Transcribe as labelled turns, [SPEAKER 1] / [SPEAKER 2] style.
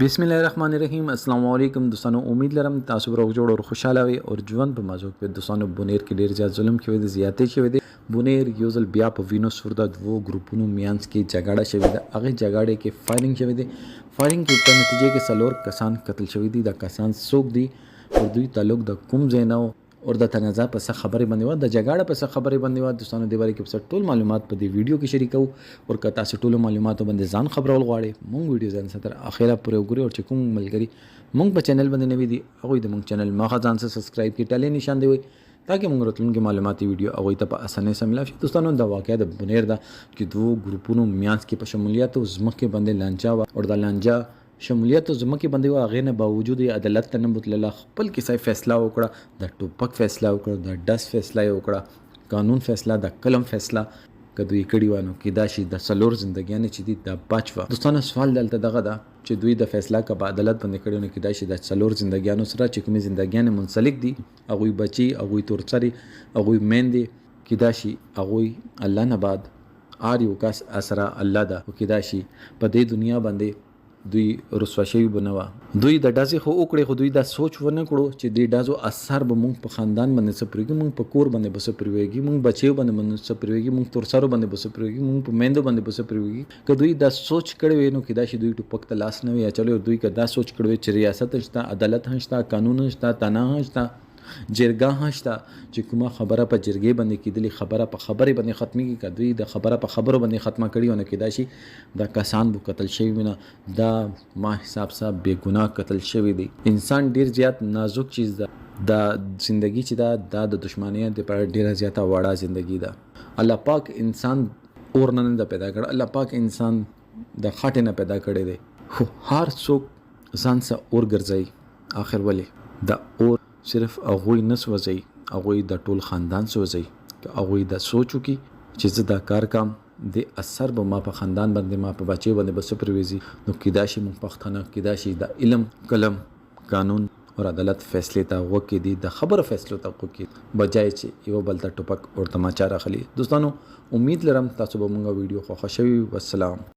[SPEAKER 1] बिस्मिल्लाहिर्रहमानिर्रहीम अस्सलाम वालेकुम दोस्तانو उम्मीद लरम تاسو به روغ جوړ او خوشاله وي او ژوند په مازوګ په دوستانو بونیر کې ډیر زیات ظلم شوی دی زیاتې شوی دی بونیر یو ځل بیا په وینو سور د دوه ګروپونو میانس کې جګړه شوی دی هغه جګړه کې فایرینګ شوی دی فایرینګ کې په نتیجه کې سلور کسان قتل شوی دي دا کسان څوک دي او دوی تعلق د کوم ځای نه اور د تنازع په څه خبرې باندې و د جګړه په څه خبرې باندې و دوستانو د باره کې په ټول معلومات په دې ویډیو کې شریکو او که تاسو ټول معلوماتو باندې ځان خبرول غواړئ مونږ ویډیو ځان ستر اخیره پورې وګورئ او چې کوم ملګری مونږ په چینل باندې نوی دي هغه د مونږ چینل ما ځان سره سبسکرایب کړئ ټاله نشان دی تاکي مونږ راتلونکي معلوماتي ویډیو هغه ته په اسانه سره ملاشي دوستانو د واقعیا د بنیر دا کې دوه ګروپونو میانس کې په شمولیت او زمکه باندې لانجا او د لانجا شمولیت او زمکه باندې واغې نه باوجود عدالت ته نه بوتله خپل کیسه فیصله وکړه د ټوپک فیصله وکړه د ډس فیصله وکړه قانون فیصله د قلم فیصله کدوې کړي وانه کې دا شي د سلور زندګیانه چې دي د بچوا دوستانو سوال دلته دغه دا چې دوی د فیصله کا په عدالت باندې کړي نه کې دا شي د سلور زندګیانو سره چې کومې زندګیانه منسلک دي هغه بچي هغه تورچري هغه میندې کې دا شي هغه الله نه بعد یو کس اسرا الله دا کې دا شي په دې دنیا باندې دوی رسوا شوی بنوا دوی د ډازې خو وکړي خو دوی دا سوچ ونه کړو چې د ډازو اثر به مونږ په خاندان باندې سپریږي مونږ په کور باندې بس پریږي مونږ بچیو باندې سپریږي مونږ تر سره باندې بس پریږي مونږ په میندو باندې بس پریږي که دوی دا سوچ کړي نو کې دا شي دوی ټوپک ته لاس نه وي چلو دوی که دا سوچ کړي چې ریاست شته عدالت شته قانون شته تنه شته جرګه شته چې کومه خبره په جرګې باندې کېدلی خبره په خبرې باندې ختميږي کدوې د خبره په خبرو باندې ختمه کړي ونه کېدا شي دا کسان بو قتل شوی نه دا ما حساب صاحب بے ګناه قتل شوی دی انسان ډیر زیات نازک چیز ده دا زندگی چې دا د دشمنیت په ډیره زیاته وړه زندگی ده الله پاک انسان اور نه د پیدا کړ الله پاک انسان د خاطر نه پیدا کړی دی خو هر څوک ځان سره اور ګرځي اخر ولی دا اور صرف هغه نس وځي هغه د ټول خاندان سوځي هغه د سوچو کی چې زه دا کار کوم د اثر به ما په خاندان باندې ما په بچي باندې بس پرويزي نو کیداشي مون پښتنه کیداشي د علم قلم قانون او عدالت فیصله ته وکي دي د خبر فیصله ته وکي بجای چې یو بل ته ټوپک او تماچا راخلي دوستانو امید لرم تاسو به مونږه ویډیو خوښ شوي والسلام